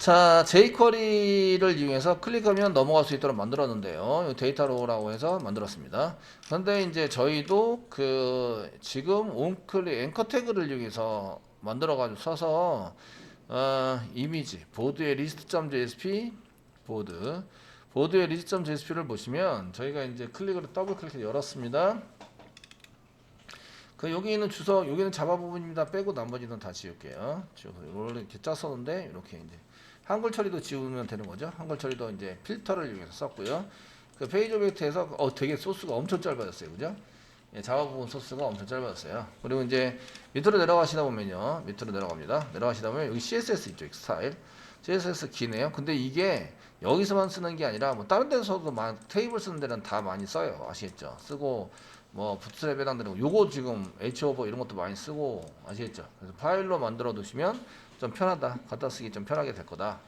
자, jQuery를 이용해서 클릭하면 넘어갈 수 있도록 만들었는데요. 데이터로라고 해서 만들었습니다. 그런데 이제 저희도 지금 온클릭 앵커 태그를 이용해서 만들어가지고 써서 이미지 보드의 list.jsp 보드의 list.jsp를 보시면 저희가 이제 클릭으로 더블 클릭해서 열었습니다. 여기 있는 주석, 여기는 자바 부분입니다. 빼고 나머지는 다 지울게요. 원래 이렇게 짰었는데 이렇게 이제 한글 처리도 지우면 되는 거죠. 한글 처리도 이제 필터를 이용해서 썼고요. 페이지 오브젝트에서 되게 소스가 엄청 짧아졌어요, 그죠? 예, 자바 부분 소스가 엄청 짧아졌어요. 그리고 이제 밑으로 내려가시다 보면요, 밑으로 내려갑니다. 내려가시다 보면 여기 CSS 있죠, 스타일. CSS 기네요. 근데 이게 여기서만 쓰는 게 아니라 뭐 다른 데서도 테이블 쓰는 데는 다 많이 써요. 아시겠죠? 쓰고 뭐 부트스트랩 해당되는 거, 요거 지금 H오버 이런 것도 많이 쓰고 아시겠죠? 그래서 파일로 만들어 두시면 좀 편하다, 갖다 쓰기 좀 편하게 될 거다.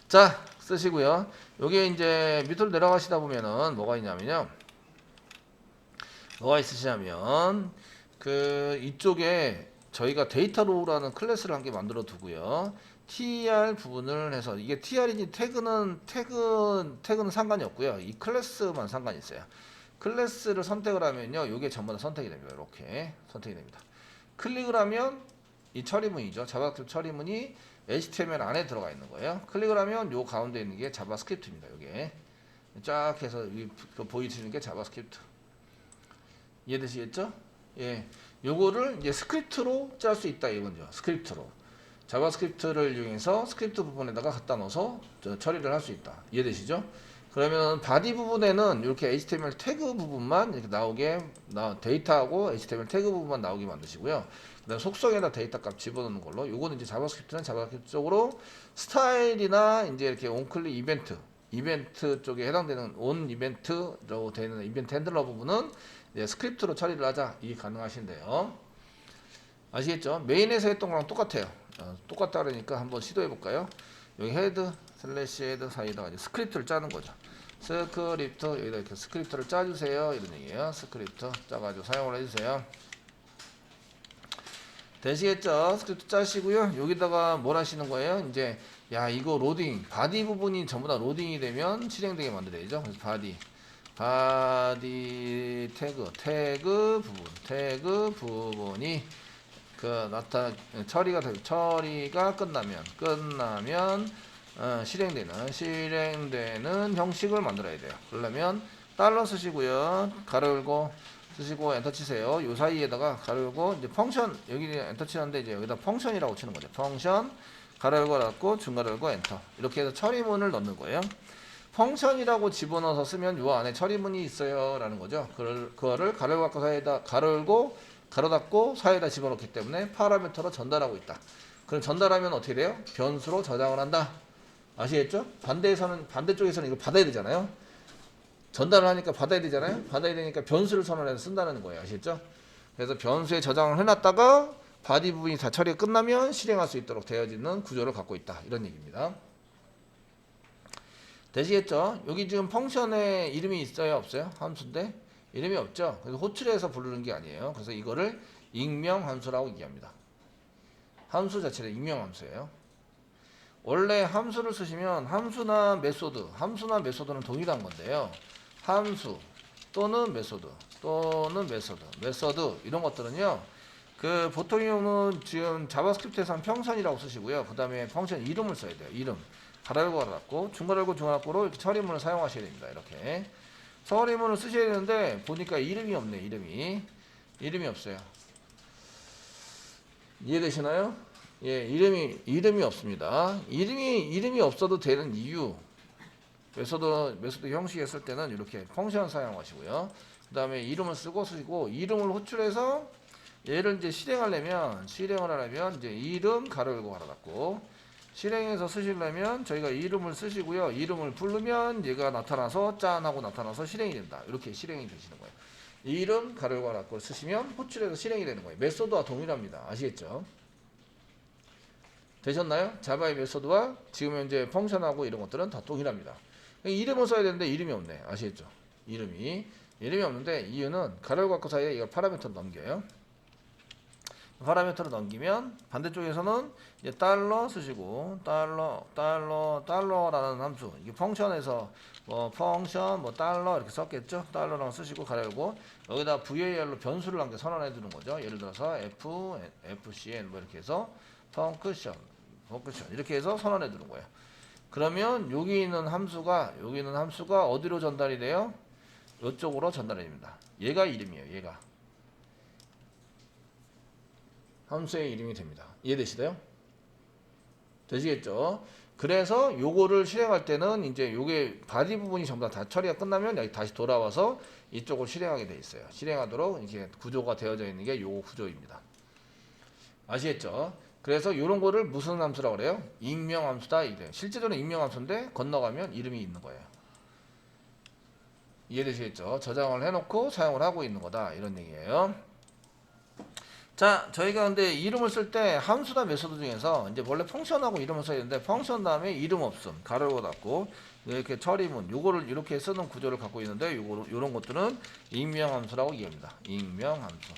자, 쓰시고요. 요게 이제 밑으로 내려가시다 보면은 뭐가 있냐면요, 뭐가 있으시냐면 이쪽에 저희가 데이터로우라는 클래스를 한 개 만들어 두고요. TR 부분을 해서, 이게 TR인지 태그는 상관이 없고요. 이 클래스만 상관이 있어요. 클래스를 선택을 하면요, 이게 전부 다 선택이 됩니다. 이렇게 선택이 됩니다. 클릭을 하면 이 처리문이죠. 자바스크립트 처리문이 HTML 안에 들어가 있는 거예요. 클릭을 하면 요 가운데 있는 게 자바스크립트입니다. 이게 쫙 해서 보이시는 게 자바스크립트. 이해되시겠죠? 예, 요거를 이제 스크립트로 짤 수 있다 이거죠. 스크립트로 자바스크립트를 이용해서 스크립트 부분에다가 갖다 넣어서 처리를 할 수 있다. 이해되시죠? 그러면 바디 부분에는 이렇게 HTML 태그 부분만 이렇게 나오게, 데이터하고 HTML 태그 부분만 나오게 만드시고요. 그다음 속성에다 데이터 값 집어넣는 걸로. 요거는 이제 자바스크립트는 자바스크립트 쪽으로, 스타일이나 이제 이렇게 온클릭 이벤트 쪽에 해당되는 온 이벤트로 되는 이벤트 핸들러 부분은 이제 스크립트로 처리를 하자, 이게 가능하신데요. 아시겠죠? 메인에서 했던 거랑 똑같아요. 똑같다 그러니까 한번 시도해 볼까요? 여기 헤드 슬래시 헤드 사이에다가 이제 스크립트를 짜는 거죠. 스크립트, 여기다 이렇게 스크립트를 짜주세요, 이런 얘기예요. 스크립트 짜가지고 사용을 해주세요. 되시겠죠? 스크립트 짜시고요. 여기다가 뭘 하시는 거예요? 이제 이거 로딩, 바디 부분이 전부 다 로딩이 되면 실행되게 만들어야죠. 그래서 바디 태그 부분이 처리가 끝나면 실행되는 형식을 만들어야 돼요. 그러려면 달러 쓰시고요, 가로 열고 쓰시고 엔터 치세요. 요 사이에다가 가로 열고, 이제 펑션, 여기 엔터 치는데 이제 여기다 펑션이라고 치는 거죠. 펑션 가로 열고 닫고 중가로 열고 엔터, 이렇게 해서 처리문을 넣는 거예요. 펑션이라고 집어넣어서 쓰면 요 안에 처리문이 있어요 라는 거죠. 그거를 가로 열고 닫고 사이에다 가로 열고 가로 닫고 사이에다 집어넣기 때문에 파라미터로 전달하고 있다. 그럼 전달하면 어떻게 돼요? 변수로 저장을 한다. 아시겠죠? 반대쪽에서는 이걸 받아야 되잖아요. 전달을 하니까 받아야 되잖아요. 받아야 되니까 변수를 선언해서 쓴다는 거예요. 아시겠죠? 그래서 변수에 저장을 해놨다가 바디 부분이 다 처리가 끝나면 실행할 수 있도록 되어지는 구조를 갖고 있다, 이런 얘기입니다. 되시겠죠? 여기 지금 펑션에 이름이 있어요, 없어요? 함수인데 이름이 없죠? 그래서 호출해서 부르는 게 아니에요. 그래서 이거를 익명 함수라고 얘기합니다. 함수 자체는 익명 함수예요. 원래 함수를 쓰시면 함수나 메소드는 동일한 건데요. 함수 또는 메소드 이런 것들은요, 보통의 경우는 지금 자바스크립트에서는 평선이라고 쓰시고요. 그 다음에 펑션 이름을 써야 돼요. 이름 가로 열고 가로 닫고 중괄호 열고 중괄호 닫고로 이렇게 처리문을 사용하셔야 됩니다. 이렇게 처리문을 쓰셔야 되는데 보니까 이름이 없네. 이름이 없어요. 이해되시나요? 예, 이름이 없습니다. 이름이 없어도 되는 이유, 메소드 형식에 쓸 때는 이렇게 펑션 사용하시고요. 그 다음에 이름을 쓰시고, 이름을 호출해서 얘를 이제 실행을 하려면 이제 이름 가로 열고 가로 닫고, 실행해서 쓰시려면 저희가 이름을 쓰시고요. 이름을 부르면 얘가 나타나서 짠 하고 나타나서 실행이 된다. 이렇게 실행이 되시는 거예요. 이름 가로 열고 가로 닫고 쓰시면 호출해서 실행이 되는 거예요. 메소드와 동일합니다. 아시겠죠? 되셨나요? 자바의 메소드와 지금 현재 펑션하고 이런 것들은 다 동일합니다. 이름을 써야 되는데 이름이 없네. 아시겠죠? 이름이 없는데 이유는 가로 열고 닫고 사이에 이걸 파라미터로 넘겨요. 파라미터로 넘기면 반대쪽에서는 이제 달러 쓰시고 달러라는 함수 이게 펑션에서 뭐 펑션 뭐 달러 이렇게 썼겠죠. 달러랑 쓰시고 가려고 여기다 VAR로 변수를 한 개 선언해 두는 거죠. 예를 들어서 FCN 뭐 이렇게 해서 펑크션 이렇게 해서 선언해 두는 거예요. 그러면 여기 있는 함수가 어디로 전달이 돼요? 이쪽으로 전달이 됩니다. 얘가 이름이에요. 얘가 함수의 이름이 됩니다. 이해되시나요? 되시겠죠? 그래서 요거를 실행할 때는 이제 요게 바디 부분이 전부 다 처리가 끝나면 여기 다시 돌아와서 이쪽을 실행하게 돼 있어요. 실행하도록 이렇게 구조가 되어져 있는 게 요 구조입니다. 아시겠죠? 그래서 요런 거를 무슨 함수라고 그래요? 익명함수다 이래. 실제로는 익명함수인데 건너가면 이름이 있는 거예요. 이해되시겠죠? 저장을 해놓고 사용을 하고 있는 거다 이런 얘기예요. 자, 저희가 근데 이름을 쓸 때 함수다 메소드 중에서 이제 원래 펑션하고 이름을 써야 되는데 펑션 다음에 이름 없음 가로로 닫고 이렇게 처리문 요거를 이렇게 쓰는 구조를 갖고 있는데 요런 것들은 익명함수라고 얘기합니다. 익명함수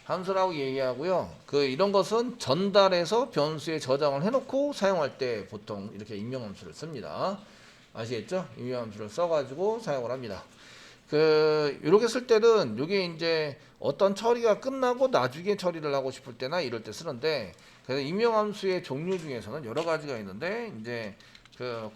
함수라고 얘기하고요. 이런 것은 전달해서 변수에 저장을 해놓고 사용할 때 보통 이렇게 익명함수를 씁니다. 아시겠죠? 익명함수를 써가지고 사용을 합니다. 요렇게 쓸 때는 요게 이제 어떤 처리가 끝나고 나중에 처리를 하고 싶을 때나 이럴 때 쓰는데, 그래서 익명함수의 종류 중에서는 여러 가지가 있는데, 이제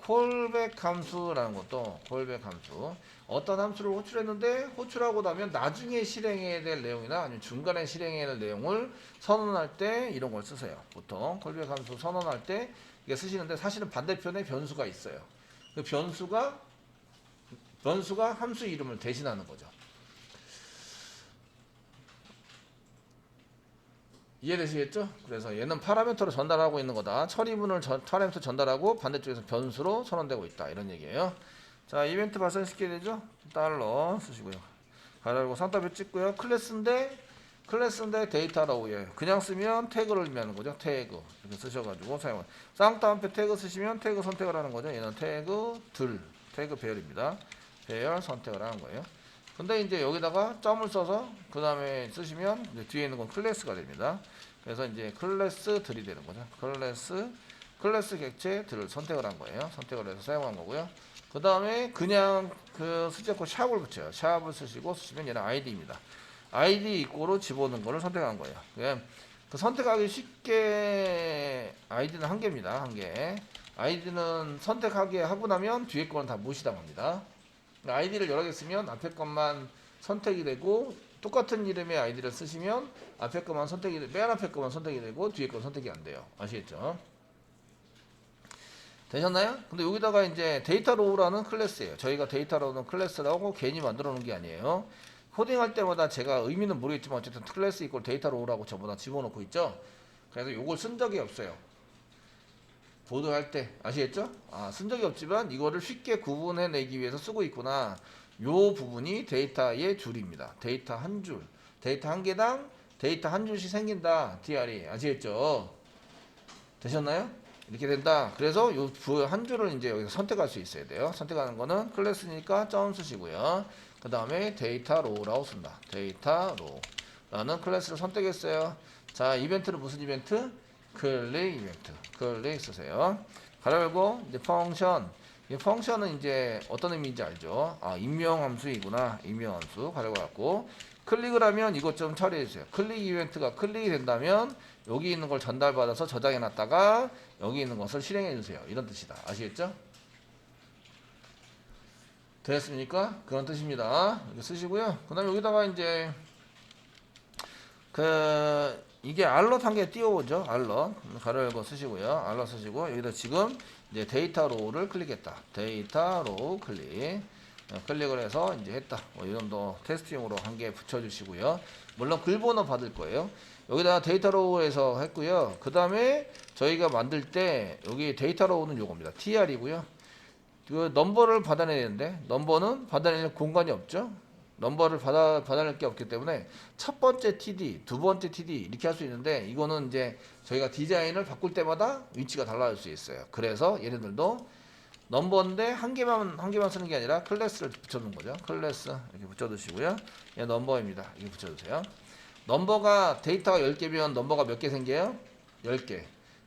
콜백 함수라는 것도 콜백 함수. 어떤 함수를 호출했는데 호출하고 나면 나중에 실행해야 될 내용이나 아니면 중간에 실행해야 될 내용을 선언할 때 이런 걸 쓰세요. 보통 콜백 함수 선언할 때 이게 쓰시는데 사실은 반대편에 변수가 있어요. 그 변수가 함수 이름을 대신하는 거죠. 이해되시겠죠? 그래서 얘는 파라미터로 전달하고 있는 거다. 처리문을 파라미터 전달하고 반대쪽에서 변수로 선언되고 있다. 이런 얘기예요. 자, 이벤트 발생시켜야 되죠? 달러 쓰시고요. 가려고 상따표 찍고요. 클래스인데 데이터 로우예요. 그냥 쓰면 태그를 의미하는 거죠. 태그 이렇게 쓰셔가지고 사용을. 쌍따옴표 태그 쓰시면 태그 선택을 하는 거죠. 얘는 태그 배열입니다. 배열 선택을 하는 거예요. 근데 이제 여기다가 점을 써서 그 다음에 쓰시면 이제 뒤에 있는 건 클래스가 됩니다. 그래서 이제 클래스들이 되는 거죠. 클래스 객체들을 선택을 한 거예요. 선택을 해서 사용한 거고요. 그 다음에 그냥 수제코 샵을 붙여요. 샵을 쓰시면 얘는 아이디입니다. 아이디 이꼬로 집어넣은 거를 선택한 거예요. 선택하기 쉽게 아이디는 한 개입니다. 한 개. 아이디는 선택하게 하고 나면 뒤에 거는 다 무시당합니다. 아이디를 여러 개 쓰면 앞에 것만 선택이 되고, 똑같은 이름의 아이디를 쓰시면 앞에 것만 맨 앞에 것만 선택이 되고 뒤에 건 선택이 안 돼요. 아시겠죠? 되셨나요? 근데 여기다가 이제 데이터 로우라는 클래스예요. 저희가 데이터 로우는 클래스라고 괜히 만들어 놓은 게 아니에요. 코딩할 때마다 제가 의미는 모르겠지만 어쨌든 클래스 이꼴 데이터 로우라고 전부 다 집어넣고 있죠. 그래서 이걸 쓴 적이 없어요. 보드할 때 아시겠죠? 쓴 적이 없지만 이거를 쉽게 구분해내기 위해서 쓰고 있구나. 요 부분이 데이터의 줄입니다. 데이터 한 줄, 데이터 한 개당 데이터 한 줄씩 생긴다. DR이 아시겠죠? 되셨나요? 이렇게 된다. 그래서 요 한 줄을 이제 여기서 선택할 수 있어야 돼요. 선택하는 거는 클래스니까 점 쓰시고요. 그 다음에 데이터 로우라고 쓴다. 데이터 로우라는 클래스를 선택했어요. 자, 이벤트는 무슨 이벤트? 클릭 이벤트. 클릭 쓰세요. 가로 열고 이제 펑션. 이 펑션은 이제 어떤 의미인지 알죠? 익명함수이구나. 익명함수. 가로 열고 클릭을 하면 이것 좀 처리해 주세요. 클릭 이벤트가 클릭이 된다면 여기 있는 걸 전달받아서 저장해 놨다가 여기 있는 것을 실행해 주세요. 이런 뜻이다. 아시겠죠? 됐습니까? 그런 뜻입니다. 이렇게 쓰시고요. 그 다음에 여기다가 이제 이게 알럿 한 개 띄워보죠. 알럿 가로 열고 쓰시고요. 알럿 쓰시고 여기다 지금 이제 데이터 로우를 클릭했다. 데이터 로우 클릭을 해서 이제 했다. 이 정도 테스트용으로 한 개 붙여주시고요. 물론 글 번호 받을 거예요. 여기다 데이터 로우에서 했고요. 그 다음에 저희가 만들 때 여기 데이터 로우는 요겁니다. tr이고요. 넘버를 받아내야 되는데 넘버는 받아낼 공간이 없죠. 넘버를 받아낼 게 없기 때문에 첫 번째 TD, 두 번째 TD 이렇게 할 수 있는데 이거는 이제 저희가 디자인을 바꿀 때마다 위치가 달라질 수 있어요. 그래서 얘네들도 넘버인데 한 개만 쓰는 게 아니라 클래스를 붙여놓은 거죠. 클래스 이렇게 붙여두시고요. 얘 넘버입니다. 이렇게 붙여주세요. 넘버가 데이터가 10개면 넘버가 몇 개 생겨요? 10개.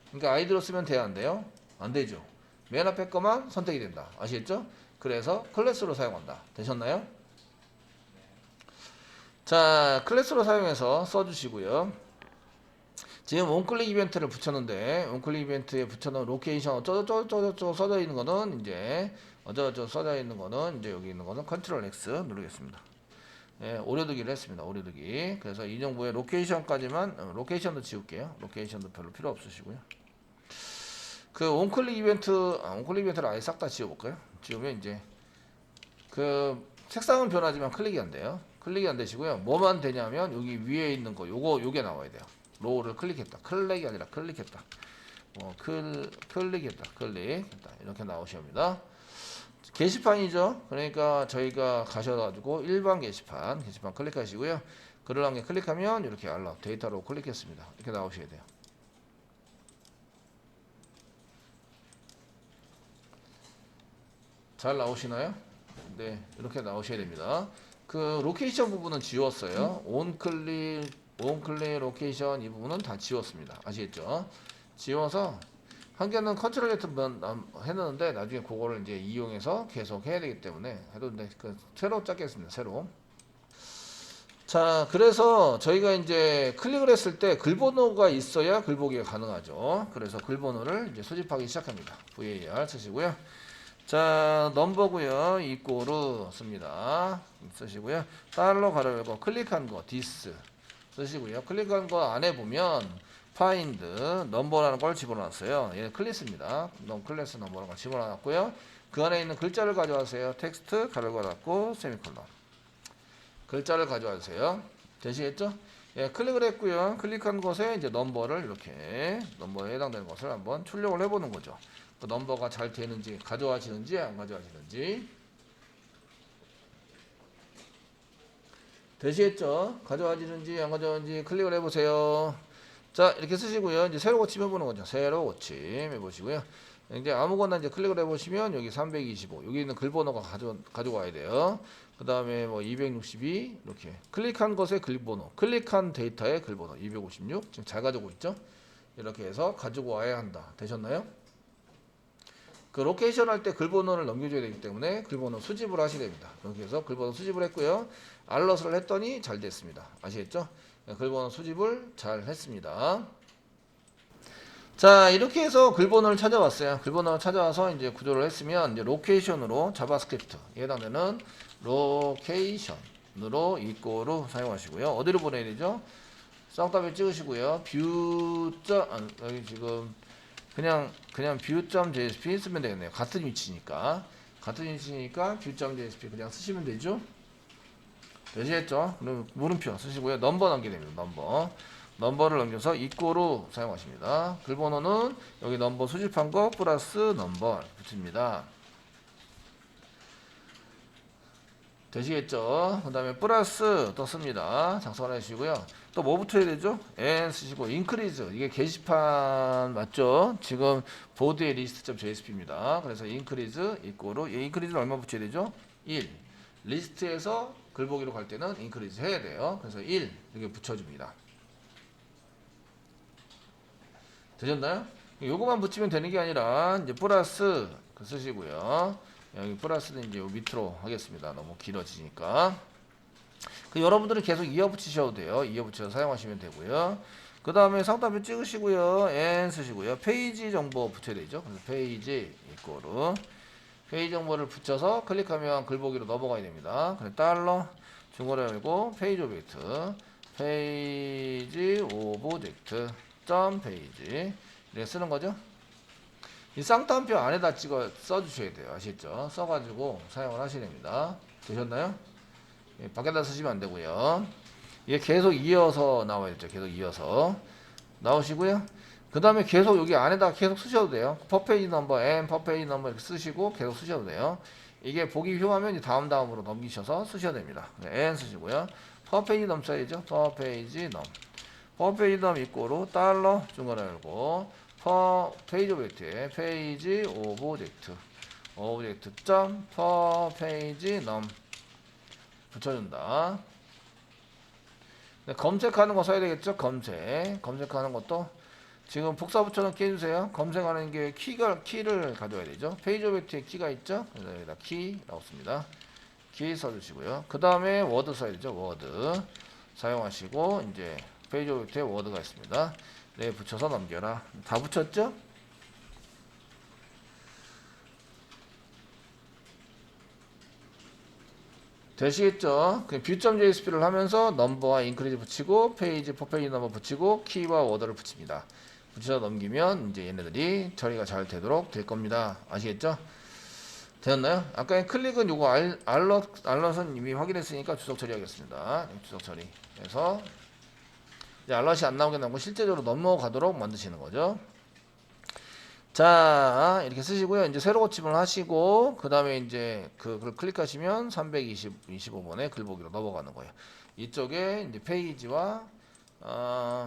그러니까 아이디로 쓰면 돼야 안 돼요? 안 되죠. 맨 앞에 거만 선택이 된다. 아시겠죠? 그래서 클래스로 사용한다. 되셨나요? 자, 클래스로 사용해서 써주시고요. 지금 온클릭 이벤트를 붙였는데 온클릭 이벤트에 붙여놓은 로케이션 어쩌고저쩌고 써져 있는 거는 이제 어쩌고저쩌고 써져 있는 거는 이제 여기 있는 거는 컨트롤 X 누르겠습니다. 예, 오려두기를 했습니다. 오려두기. 그래서 이 정도의 로케이션까지만 로케이션도 지울게요. 로케이션도 별로 필요 없으시고요. 그 온클릭 이벤트를 아예 싹 다 지워볼까요? 지우면 이제 그 색상은 변하지만 클릭이 안 돼요. 클릭이 안 되시고요. 뭐만 되냐면 여기 위에 있는 거 요게 나와야 돼요. 로우를 클릭했다. 클릭이 아니라 클릭했다. 클릭했다. 클릭했다. 이렇게 나오십니다. 게시판이죠. 그러니까 저희가 가셔가지고 일반 게시판 클릭하시고요. 글을 한 개 클릭하면 이렇게 알람 데이터로 클릭했습니다. 이렇게 나오셔야 돼요. 잘 나오시나요? 네, 이렇게 나오셔야 됩니다. 그 로케이션 부분은 지웠어요. 온클릭 로케이션 이 부분은 다 지웠습니다. 아시겠죠? 지워서 한 개는 컨트롤 Z 해놓는데 나중에 그거를 이제 이용해서 계속 해야 되기 때문에 해도 돼. 그 새로 짰겠습니다. 새로. 자, 그래서 저희가 이제 클릭을 했을 때 글번호가 있어야 글보기가 가능하죠. 그래서 글번호를 이제 수집하기 시작합니다. VAR 쓰시고요. 자, 넘버고요. 이꼬르 씁니다. 쓰시고요. 달러 가로 열고 클릭한 거 this 쓰시고요. 클릭한 거 안에 보면 find 넘버라는 걸 집어넣었어요. 얘는 클래스입니다. 클래스 넘버라는 걸 집어넣었고요. 그 안에 있는 글자를 가져와세요. 텍스트 가로가 닫고 세미콜론. 글자를 가져와주세요. 되시겠죠? 예, 클릭을 했고요. 클릭한 곳에 이제 넘버를 이렇게 넘버에 해당되는 것을 한번 출력을 해보는 거죠. 그 넘버가 잘 되는지 가져와지는지 안 가져와지는지 되시겠죠? 가져와지는지 안 가져와지는지 클릭을 해보세요. 자, 이렇게 쓰시고요. 이제 새로 고침 해보는 거죠. 새로 고침 해보시고요. 이제 아무거나 이제 클릭을 해보시면 여기 325 여기 있는 글번호가 가져와야 돼요. 그 다음에 뭐 262 이렇게 클릭한 것의 글번호, 클릭한 데이터의 글번호 256 지금 잘 가지고 있죠. 이렇게 해서 가지고 와야 한다. 되셨나요? 그 로케이션 할 때 글번호를 넘겨줘야 되기 때문에 글번호 수집을 하셔야 됩니다. 이렇게 해서 글번호 수집을 했고요. 알럿을 했더니 잘 됐습니다. 아시겠죠? 글번호 수집을 잘 했습니다. 자, 이렇게 해서 글번호를 찾아왔어요. 글번호를 찾아와서 이제 구조를 했으면 이제 로케이션으로 자바스크립트 해당되는 로케이션으로 이꼬로 사용하시고요. 어디로 보내야 되죠? 쌍따블 찍으시고요. 여기 지금 그냥 view.jsp 쓰면 되겠네요. 같은 위치니까 view.jsp 그냥 쓰시면 되죠. 되시겠죠? 그럼 물음표 쓰시고요. 넘버 남기게 됩니다. 넘버를 넘겨서 이꼬로 사용하십니다. 글번호는 여기 넘버 수집한 거 플러스 넘버 붙입니다. 되시겠죠? 그 다음에 플러스 또 씁니다. 작성을 해주시고요. 또 뭐 붙여야 되죠? n 쓰시고 increase 이게 게시판 맞죠? 지금 보드의 list.jsp입니다. 그래서 increase 이꼬로 increase를 얼마 붙여야 되죠? 1 리스트에서 글보기로 갈 때는 increase 해야 돼요. 그래서 1 이렇게 붙여줍니다. 되셨나요? 요거만 붙이면 되는 게 아니라 이제 플러스 쓰시고요. 여기 플러스는 이제 요 밑으로 하겠습니다. 너무 길어지니까. 여러분들은 계속 이어 붙이셔도 돼요. 이어 붙여서 사용하시면 되고요. 그 다음에 상단표 찍으시고요. n 쓰시고요. 페이지 정보 붙여야 되죠. 그래서 페이지 이꼬르 페이지 정보를 붙여서 클릭하면 글보기로 넘어가야 됩니다. 그래서 달러 중괄호 열고 페이지 오브젝트 점 페이지 이렇게 쓰는 거죠. 이 쌍따옴표 안에다 써주셔야 돼요. 아시겠죠? 써가지고 사용을 하셔야 됩니다. 되셨나요? 예, 밖에다 쓰시면 안 되고요. 이게 계속 이어서 나와야죠. 계속 이어서 나오시고요. 그 다음에 계속 여기 안에다 계속 쓰셔도 돼요. 퍼페이지 넘버, 퍼페이지 넘버 이렇게 쓰시고 계속 쓰셔도 돼요. 이게 보기 흉하면 다음으로 넘기셔서 쓰셔야 됩니다. n 쓰시고요. 퍼페이지 넘 써야죠. 퍼페이지 넘 이꼬로 달러 중괄호 열고 페이지 오브젝트에 페이지 오브젝트 점 페이지 넘 붙여준다. 네, 검색하는 거 써야 되겠죠? 검색하는 것도 지금 복사 붙여넣기 해주세요. 검색하는 게 키를 가져야 되죠. 페이지 오브젝트에 키가 있죠. 그래서 여기다 키라고 씁니다. 키 써주시고요. 그 다음에 워드 써야 되죠. 워드 사용하시고 이제 페이지 오브젝트에 워드가 있습니다. 네, 붙여서 넘겨라. 다 붙였죠? 되시겠죠? 그 view.jsp를 하면서 넘버와 인크리즈 붙이고 페이지 퍼페이지 넘버 붙이고 키와 워더를 붙입니다. 붙여서 넘기면 이제 얘네들이 처리가 잘 되도록 될 겁니다. 아시겠죠? 되었나요? 아까 클릭은 요거 알럿은 이미 확인했으니까 주석 처리하겠습니다. 주석 처리. 그래서 이제 알럿이 안 나오게 나오고 실제적으로 넘어가도록 만드시는 거죠. 자, 이렇게 쓰시고요. 이제 새로 고침을 하시고, 그 다음에 이제 그걸 클릭하시면 325번의 글보기로 넘어가는 거예요. 이쪽에 이제 페이지와,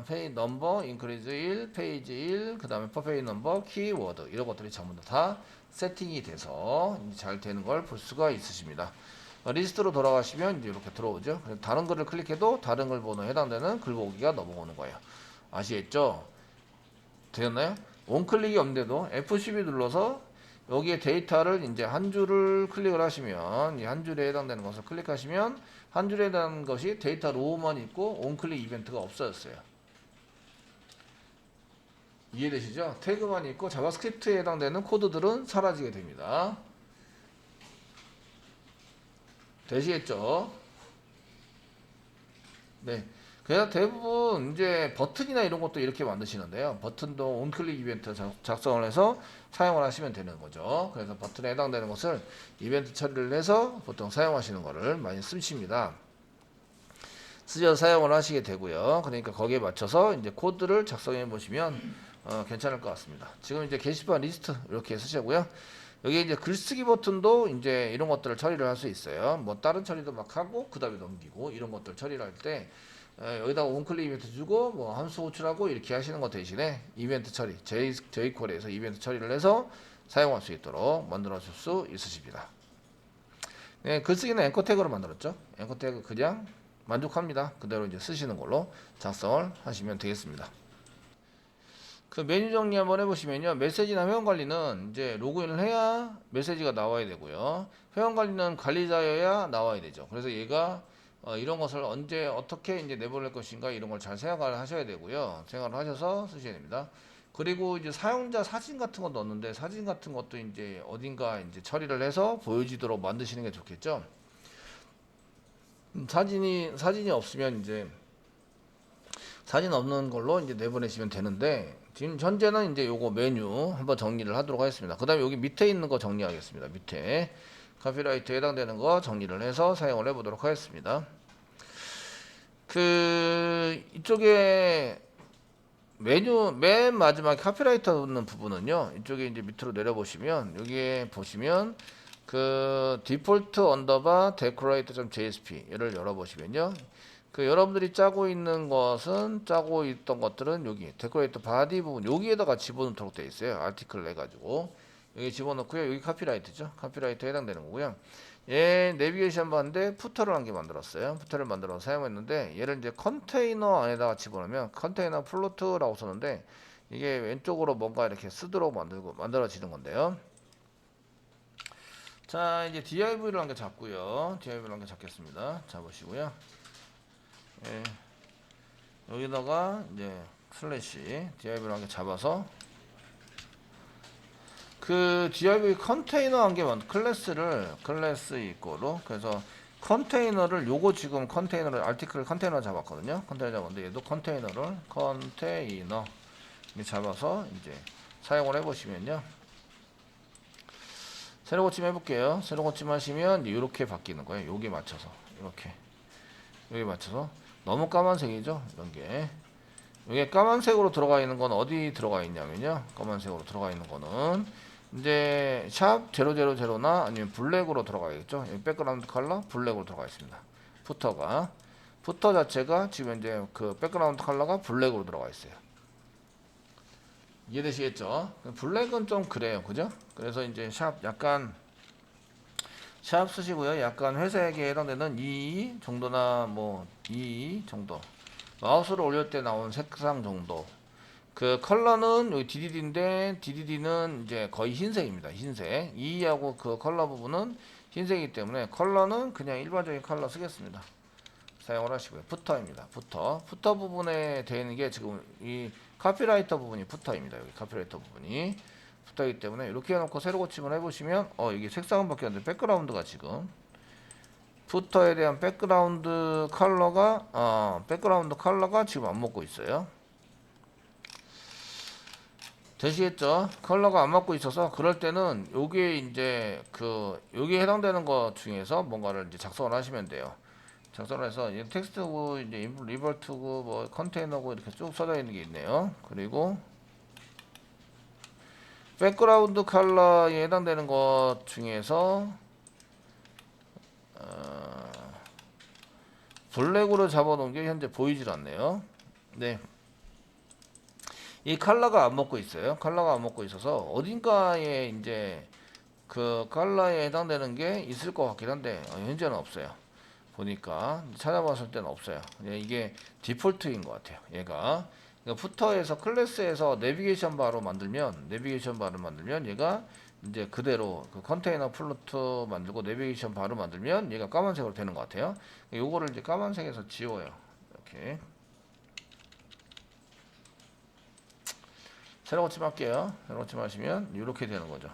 페이지 넘버, 인크리즈 1, 페이지 1, 그 다음에 퍼페이지 넘버, 키워드, 이런 것들이 전부 다 세팅이 돼서 잘 되는 걸 볼 수가 있으십니다. 리스트로 돌아가시면 이제 이렇게 들어오죠. 다른 글을 클릭해도 다른 글 번호에 해당되는 글보기가 넘어오는 거예요. 아시겠죠? 되었나요? 원클릭이 없는데도 F12 눌러서 여기에 데이터를 이제 한 줄을 클릭을 하시면 이 한 줄에 해당되는 것을 클릭하시면 한 줄에 해당하는 것이 데이터 로우만 있고 원클릭 이벤트가 없어졌어요. 이해되시죠? 태그만 있고 자바스크립트에 해당되는 코드들은 사라지게 됩니다. 되시겠죠? 네. 그래서 대부분 이제 버튼이나 이런 것도 이렇게 만드시는데요. 버튼도 온클릭 이벤트 작성을 해서 사용을 하시면 되는 거죠. 그래서 버튼에 해당되는 것을 이벤트 처리를 해서 보통 사용하시는 거를 많이 쓰십니다. 쓰셔서 사용을 하시게 되고요. 그러니까 거기에 맞춰서 이제 코드를 작성해 보시면 괜찮을 것 같습니다. 지금 이제 게시판 리스트 이렇게 쓰시고요. 여기 이제 글쓰기 버튼도 이제 이런 것들을 처리를 할 수 있어요. 뭐 다른 처리도 막 하고 그 다음에 넘기고 이런 것들 처리를 할 때 여기다가 원클릭 이벤트 주고 뭐 함수 호출하고 이렇게 하시는 것 대신에 이벤트 처리 jQuery에서 이벤트 처리를 해서 사용할 수 있도록 만들어 줄 수 있으십니다. 네, 글쓰기는 앵커 태그로 만들었죠. 앵커 태그 그냥 만족합니다. 그대로 이제 쓰시는 걸로 작성을 하시면 되겠습니다. 그 메뉴 정리 한번 해보시면요. 메시지나 회원 관리는 이제 로그인을 해야 메시지가 나와야 되고요. 회원 관리는 관리자여야 나와야 되죠. 그래서 얘가 이런 것을 언제 어떻게 이제 내보낼 것인가 이런 걸 잘 생각을 하셔야 되고요. 생각을 하셔서 쓰셔야 됩니다. 그리고 이제 사용자 사진 같은 거 넣었는데 사진 같은 것도 이제 어딘가 이제 처리를 해서 보여지도록 만드시는 게 좋겠죠. 사진이 없으면 이제 사진 없는 걸로 이제 내보내시면 되는데 지금 현재는 이제 요거 메뉴 한번 정리를 하도록 하겠습니다. 그 다음에 여기 밑에 있는 거 정리하겠습니다. 밑에 카피라이트에 해당되는 거 정리를 해서 사용을 해보도록 하겠습니다. 이쪽에 메뉴 맨 마지막에 카피라이터 있는 부분은요. 이쪽에 이제 밑으로 내려보시면 여기에 보시면 그 디폴트 언더바 decorate.jsp 를 열어보시면요. 여러분들이 짜고 있는 것들은 여기 데코레이터 바디 부분 여기에다가 집어넣도록 되어 있어요. 아티클 내가지고 여기 집어넣고요. 여기 카피라이트죠. 카피라이트에 해당되는 거고요. 얘 내비게이션 봤는데 푸터를 한 개 만들었어요. 푸터를 만들어서 사용했는데 얘를 이제 컨테이너 안에다가 집어넣으면 컨테이너 플로트라고 썼는데 이게 왼쪽으로 뭔가 이렇게 쓰도록 만들어지는 건데요. 자, 이제 div를 한 개 잡고요. div를 한 개 잡겠습니다. 잡으시고요. 예, 여기다가 이제 슬래시 div를 한 개 잡아서 div 컨테이너 한 개만 클래스 이꼬로 그래서 컨테이너를 요거 지금 컨테이너를 아티클 컨테이너 잡았거든요. 컨테이너 잡았는데 얘도 컨테이너 잡아서 이제 사용을 해보시면요. 새로 고침 해볼게요. 새로 고침 하시면 이렇게 바뀌는 거예요. 여기에 맞춰서 이렇게 여기 맞춰서 너무 까만색이죠. 이런 게 이게 까만색으로 들어가 있는 건 어디 들어가 있냐면요. 까만색으로 들어가 있는 거는 이제 샵 000나 아니면 블랙으로 들어가 있겠죠. 백그라운드 컬러 블랙으로 들어가 있습니다. 푸터 자체가 지금 이제 그 백그라운드 컬러가 블랙으로 들어가 있어요. 이해되시겠죠? 블랙은 좀 그래요. 그죠? 그래서 이제 샵 쓰시고요. 약간 회색에 해당되는 2 정도나 뭐 2 정도 마우스를 올릴 때 나온 색상 정도. 그 컬러는 여기 DDD인데 DDD는 이제 거의 흰색입니다. 흰색. E하고 그 컬러 부분은 흰색이기 때문에 컬러는 그냥 일반적인 컬러 쓰겠습니다. 사용을 하시고요. 푸터입니다. 푸터 부분에 되어 있는 게 지금 이 카피라이터 부분이 푸터입니다. 여기 카피라이터 부분이 푸터이기 때문에 이렇게 해놓고 새로 고침을 해보시면 이게 색상은 바뀌었는데 백그라운드가 지금 푸터에 대한 백그라운드 컬러가 지금 안 먹고 있어요. 되시겠죠? 컬러가 안 맞고 있어서 그럴 때는 요게 이제 여기에 해당되는 것 중에서 뭔가를 이제 작성을 하시면 돼요. 작성을 해서 텍스트고 이제 리버트고 뭐 컨테이너고 이렇게 쭉 써져 있는 게 있네요. 그리고 백그라운드 컬러에 해당되는 것 중에서 블랙으로 잡아놓은 게 현재 보이질 않네요. 네. 이 컬러가 안 먹고 있어요. 컬러가 안 먹고 있어서 어딘가에 이제 그 컬러에 해당되는 게 있을 것 같긴 한데 현재는 없어요. 보니까 찾아봤을 때는 없어요. 이게 디폴트인 것 같아요. 얘가 그러니까 푸터에서 클래스에서 내비게이션 바로 만들면 얘가 이제 그대로 그 컨테이너 플루트 만들고 내비게이션 바로 만들면 얘가 까만색으로 되는 것 같아요. 요거를 이제 까만색에서 지워요. 이렇게 새로 고침할게요. 새로 고침하시면 이렇게 되는 거죠.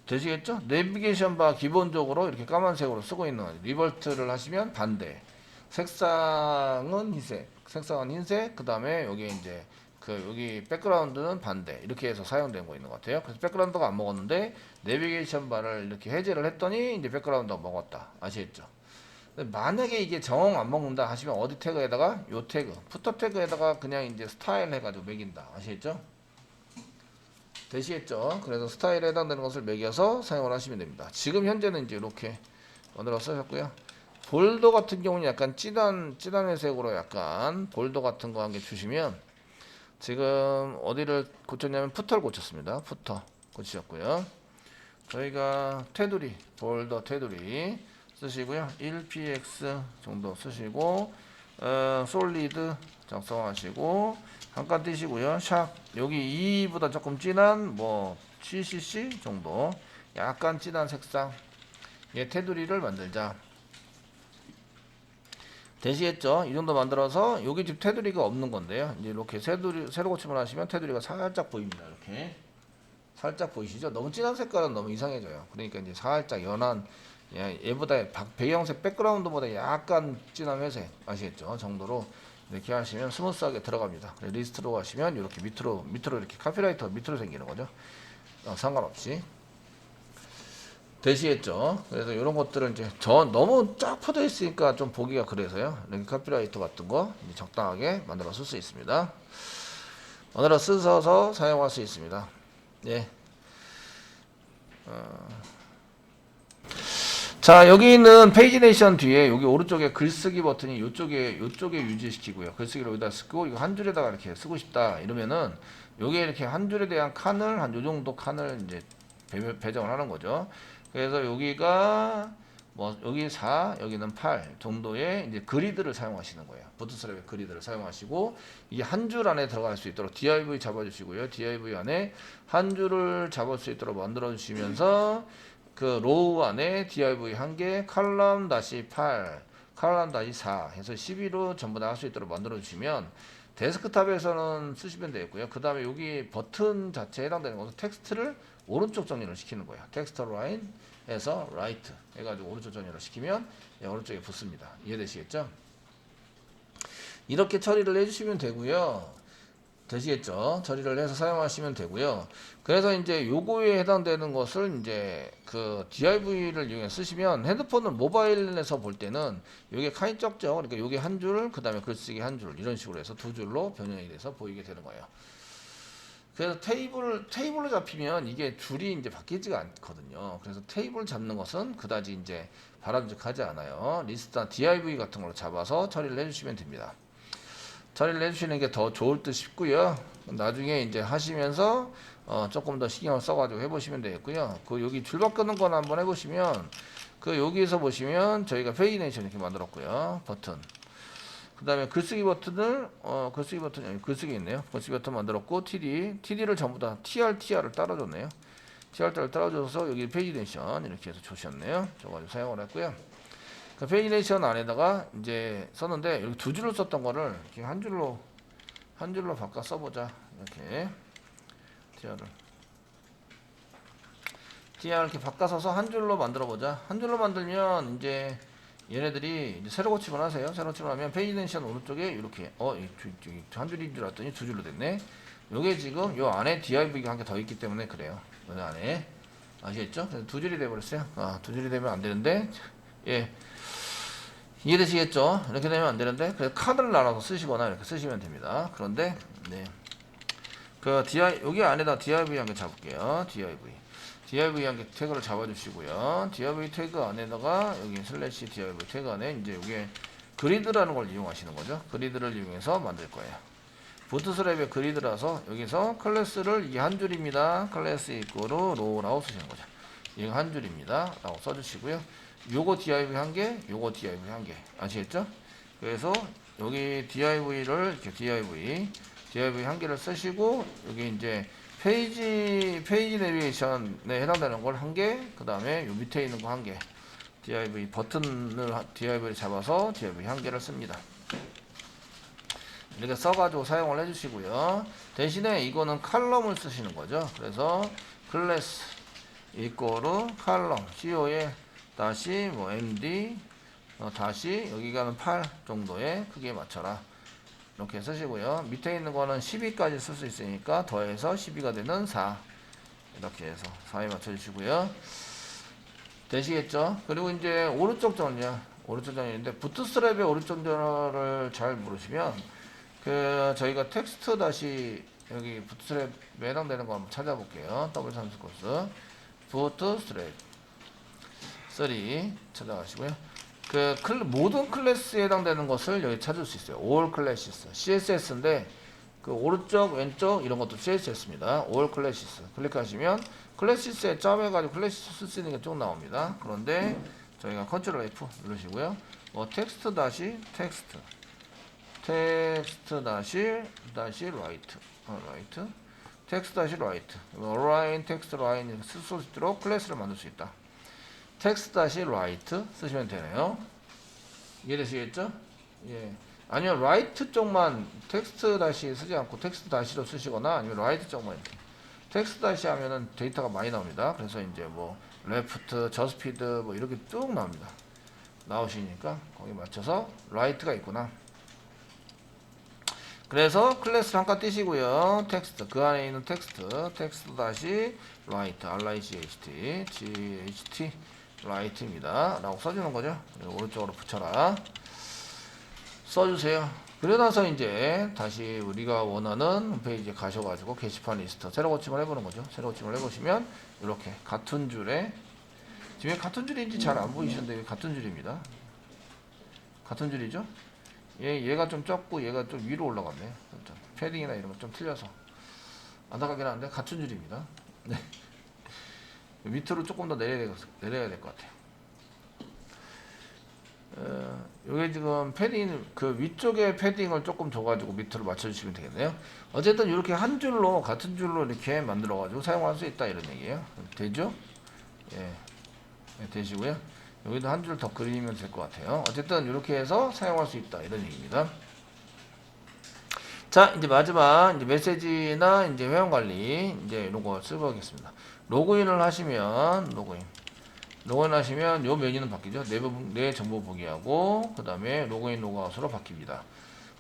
되시겠죠? 내비게이션 바 기본적으로 이렇게 까만색으로 쓰고 있는 거죠. 리버트를 하시면 반대. 색상은 흰색. 그 다음에 여기 이제 여기 백그라운드는 반대. 이렇게 해서 사용된 거 있는 것 같아요. 그래서 백그라운드가 안 먹었는데 내비게이션 바를 이렇게 해제를 했더니 이제 백그라운드가 먹었다. 아시겠죠? 만약에 이게 정 안 먹는다 하시면 어디 태그에다가 요 태그 푸터 태그에다가 그냥 이제 스타일 해가지고 매긴다. 아시겠죠? 되시겠죠? 그래서 스타일에 해당되는 것을 매겨서 사용을 하시면 됩니다. 지금 현재는 이제 이렇게 만들어 쓰셨고요. 볼더 같은 경우는 약간 진한 회색으로 약간 볼더 같은 거 한 개 주시면 지금 어디를 고쳤냐면 푸터를 고쳤습니다. 푸터 고치셨고요. 저희가 테두리 볼더 테두리 쓰시고요. 1px 정도 쓰시고 솔리드 작성하시고 잠깐 띄시고요. 샵 여기 2보다 조금 진한 뭐 CCC 정도 약간 진한 색상 테두리를 만들자. 되시겠죠? 이 정도 만들어서 여기 지금 테두리가 없는 건데요. 이제 이렇게 새로 고침을 하시면 테두리가 살짝 보입니다. 이렇게 살짝 보이시죠? 너무 진한 색깔은 너무 이상해져요. 그러니까 이제 살짝 연한 얘보다 배경색 백그라운드보다 약간 진한 회색 아시겠죠? 정도로 이렇게 하시면 스무스하게 들어갑니다. 리스트로 가시면 이렇게 밑으로 이렇게 카피라이터 밑으로 생기는 거죠. 상관없이 되시겠죠? 그래서 이런 것들은 이제 너무 쫙 퍼져 있으니까 좀 보기가 그래서요. 이렇게 카피라이터 같은 거 적당하게 만들어 쓸 수 있습니다. 만들어 쓰셔서 사용할 수 있습니다. 예. 자, 여기 있는 페이지 내이션 뒤에 여기 오른쪽에 글쓰기 버튼이 요쪽에 유지시키고요. 글쓰기를 여기다 쓰고 이거 한 줄에다가 이렇게 쓰고 싶다 이러면은 요게 이렇게 한 줄에 대한 칸을 한 요 정도 칸을 이제 배정을 하는 거죠. 그래서 여기가 뭐 여기 4, 여기는 8 정도의 이제 그리드를 사용하시는 거예요. 부트스트랩의 그리드를 사용하시고 이게 한 줄 안에 들어갈 수 있도록 div 잡아주시고요. div 안에 한 줄을 잡을 수 있도록 만들어 주시면서 그 로우 안에 div 한 개, 칼럼 다시 8, 칼럼 다시 4 해서 12로 전부 다 할 수 있도록 만들어 주시면 데스크탑에서는 쓰시면 되겠고요. 그 다음에 여기 버튼 자체에 해당되는 것은 텍스트를 오른쪽 정리를 시키는 거예요. 텍스트 라인에서 라이트 해가지고 오른쪽 정리를 시키면 오른쪽에 붙습니다. 이해되시겠죠? 이렇게 처리를 해주시면 되고요. 되시겠죠? 처리를 해서 사용하시면 되고요. 그래서 이제 요거에 해당되는 것을 이제 그 DIV를 이용해 쓰시면 핸드폰을 모바일에서 볼 때는 요게 칸이 적죠. 그러니까 요게 한 줄, 그 다음에 글쓰기 한 줄 이런 식으로 해서 두 줄로 변형이 돼서 보이게 되는 거예요. 그래서 테이블로 잡히면 이게 줄이 이제 바뀌지가 않거든요. 그래서 테이블 잡는 것은 그다지 이제 바람직하지 않아요. 리스트나 div 같은 걸로 잡아서 처리를 해주시면 됩니다. 처리를 해주시는 게 더 좋을 듯 싶고요. 나중에 이제 하시면서 조금 더 신경을 써가지고 해보시면 되겠고요. 그 여기 줄 바꾸는 거는 한번 해보시면 그 여기에서 보시면 저희가 페이지 내이션 이렇게 만들었고요. 버튼 그 다음에 글쓰기 버튼을 글쓰기 버튼이 아니 글쓰기 있네요. 글쓰기 버튼 만들었고 TD를 전부 다 TR를 따라줬네요. TR을 따라줘서 여기 페이지 넥션 이렇게 해서 주셨네요. 저거 사용을 했고요. 그 페이지 넥션 안에다가 이제 썼는데 여기 두 줄로 썼던 거를 이렇게 한 줄로 바꿔 써보자. 이렇게 TR 이렇게 바꿔서서 한 줄로 만들어 보자. 한 줄로 만들면 이제 얘네들이 이제 새로 고침을 하세요. 새로 고침을 하면 페이지 넥션 오른쪽에 이렇게 한 줄인 줄 알았더니 두 줄로 됐네. 요게 지금 요 안에 div가 한 개 더 있기 때문에 그래요. 요 안에 아시겠죠? 그래서 두 줄이 돼 버렸어요. 두 줄이 되면 안 되는데 예. 이해되시겠죠? 이렇게 되면 안 되는데 그래서 카드를 나눠서 쓰시거나 이렇게 쓰시면 됩니다. 그런데 네. 그 여기 안에다 div 한 개 잡을게요. div 한 개 태그를 잡아주시고요. div 태그 안에다가 여기 슬래시 div 태그 안에 이제 여기에 그리드라는 걸 이용하시는 거죠. 그리드를 이용해서 만들 거예요. 부트스트랩의 그리드라서 여기서 클래스를 이게 한 줄입니다. 클래스 이꼬르 로우라고 쓰시는 거죠. 이거 한 줄입니다. 라고 써주시고요. 요거 div 한 개, 요거 div 한 개. 아시겠죠? 그래서 여기 div를 이렇게 div 한 개를 쓰시고 여기 이제 페이지 내비게이션에 해당되는 걸 한 개, 그 다음에 요 밑에 있는 거 한 개, div 버튼을 div를 잡아서 div 한 개를 씁니다. 이렇게 써가지고 사용을 해주시고요. 대신에 이거는 칼럼을 쓰시는 거죠. 그래서 클래스 이꼬르 칼럼 CO에 다시 뭐 MD 다시 여기가는 8 정도의 크기에 맞춰라. 이렇게 쓰시고요. 밑에 있는 거는 12까지 쓸 수 있으니까 더해서 12가 되는 4 이렇게 해서 4에 맞춰주시고요. 되시겠죠? 그리고 이제 오른쪽 정리인데 부트스트랩의 오른쪽 정렬을 잘 모르시면 저희가 텍스트 다시 여기 부트스트랩에 해당되는 거 한번 찾아볼게요. 더블 참수 코스 부트스트랩 3 찾아가시고요. 모든 클래스에 해당되는 것을 여기 찾을 수 있어요. All classes, CSS인데 그 오른쪽 왼쪽 이런 것도 CSS입니다. All classes 클릭하시면 클래시스에 점해가지고 클래시스 쓸 수 있는 게 쭉 나옵니다. 그런데 저희가 컨트롤 F 누르시고요. 텍스트 다시 라이트 텍스트 다시 라이트 라인 텍스트 라인 쓸 수 있도록 클래스를 만들 수 있다. 텍스트 다시 라이트 쓰시면 되네요. 이해되시겠죠? 예. 아니면 라이트 쪽만 텍스트 다시 쓰지 않고 텍스트 다시로 쓰시거나 아니면 라이트 쪽만 이렇게 텍스트 다시 하면은 데이터가 많이 나옵니다. 그래서 이제 뭐 레프트, 저스피드 뭐 이렇게 쭉 나옵니다. 나오시니까 거기 맞춰서 라이트가 있구나. 그래서 클래스 한칸 띄시고요. 텍스트 그 안에 있는 텍스트 다시 라이트 GHT 라이트입니다. 라고 써주는 거죠. 오른쪽으로 붙여라. 써주세요. 그러고 나서 이제 다시 우리가 원하는 홈페이지에 가셔가지고 게시판 리스트 새로 고침을 해보는 거죠. 새로 고침을 해보시면 이렇게 같은 줄에 지금 같은 줄인지 잘 안 보이시는데 같은 줄입니다. 같은 줄이죠? 얘가 좀 적고 얘가 좀 위로 올라갔네요. 패딩이나 이런 거 좀 틀려서 안타깝긴 한데 같은 줄입니다. 네. 밑으로 조금 더 내려야 될 것 같아요. 요게 지금 패딩 위쪽에 패딩을 조금 줘가지고 밑으로 맞춰주시면 되겠네요. 어쨌든 이렇게 한 줄로 같은 줄로 이렇게 만들어가지고 사용할 수 있다 이런 얘기예요. 되죠? 예, 되시고요. 여기도 한 줄 더 그리면 될 것 같아요. 어쨌든 이렇게 해서 사용할 수 있다 이런 얘기입니다. 자, 이제 마지막 이제 메시지나 이제 회원 관리 이제 이런 거 써보겠습니다. 로그인을 하시면 요 메뉴는 바뀌죠. 내 정보 보기하고 그 다음에 로그인 로그아웃으로 바뀝니다.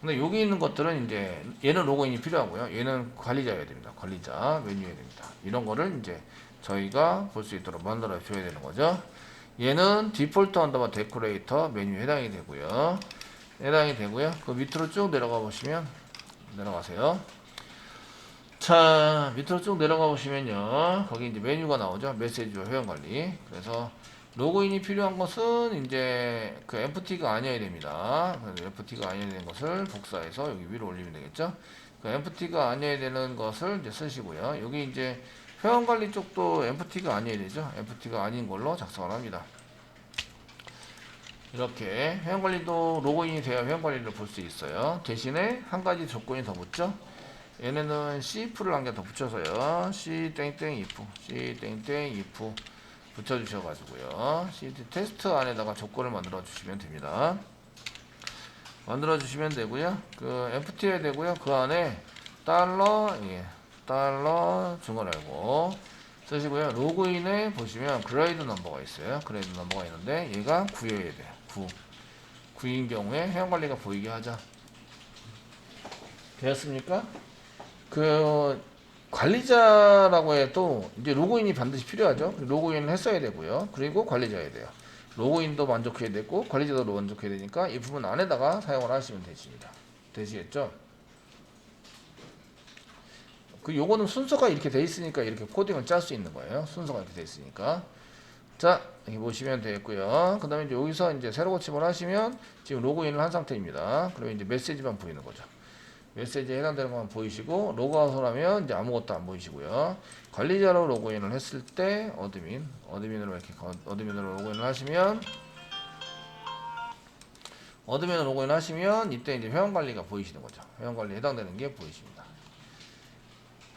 근데 여기 있는 것들은 이제 얘는 로그인이 필요하고요. 얘는 관리자여야 됩니다. 관리자 메뉴여야 됩니다. 이런 거를 이제 저희가 볼 수 있도록 만들어 줘야 되는 거죠. 얘는 디폴트 언더바 데코레이터 메뉴에 해당이 되고요. 그 밑으로 쭉 내려가 보시면 내려가세요. 자, 밑으로 쭉 내려가 보시면요. 거기 이제 메뉴가 나오죠. 메시지와 회원관리. 그래서 로그인이 필요한 것은 이제 그 empty가 아니어야 됩니다. 그래서 empty가 아니어야 되는 것을 복사해서 여기 위로 올리면 되겠죠. 그 empty가 아니어야 되는 것을 이제 쓰시고요. 여기 이제 회원관리 쪽도 empty가 아니어야 되죠. empty가 아닌 걸로 작성을 합니다. 이렇게 회원관리도 로그인이 돼야 회원관리를 볼 수 있어요. 대신에 한 가지 조건이 더 붙죠. 얘네는 cif를 한 개 더 붙여서요. c 땡땡 if, c 땡땡 if 붙여주셔가지고요. cd 테스트 안에다가 조건을 만들어 주시면 됩니다. 만들어 주시면 되고요. 그 empty 해야 되고요. 그 안에 달러 중괄호 쓰시고요. 로그인에 보시면 그레이드 넘버가 있어요. 그레이드 넘버가 있는데 얘가 9여야 돼요. 9인 경우에 회원관리가 보이게 하자. 되었습니까? 그 관리자라고 해도 이제 로그인이 반드시 필요하죠. 로그인을 했어야 되고요. 그리고 관리자야 돼요. 로그인도 만족해야 되고 관리자도 만족해야 되니까 이 부분 안에다가 사용을 하시면 되십니다. 되시겠죠? 그 요거는 순서가 이렇게 돼 있으니까 이렇게 코딩을 짤 수 있는 거예요. 순서가 이렇게 돼 있으니까. 자, 이렇게 보시면 되겠고요. 그 다음에 이제 여기서 이제 새로 고침을 하시면 지금 로그인을 한 상태입니다. 그러면 이제 메시지만 보이는 거죠. 메시지에 해당되는 것만 보이시고, 로그아웃을 하면 이제 아무것도 안 보이시고요. 관리자로 로그인을 했을 때, 어드민으로 이렇게, 어드민으로 로그인을 하시면, 이때 이제 회원관리가 보이시는 거죠. 회원관리에 해당되는 게 보이십니다.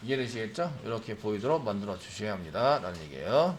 이해되시겠죠? 이렇게 보이도록 만들어 주셔야 합니다. 라는 얘기예요.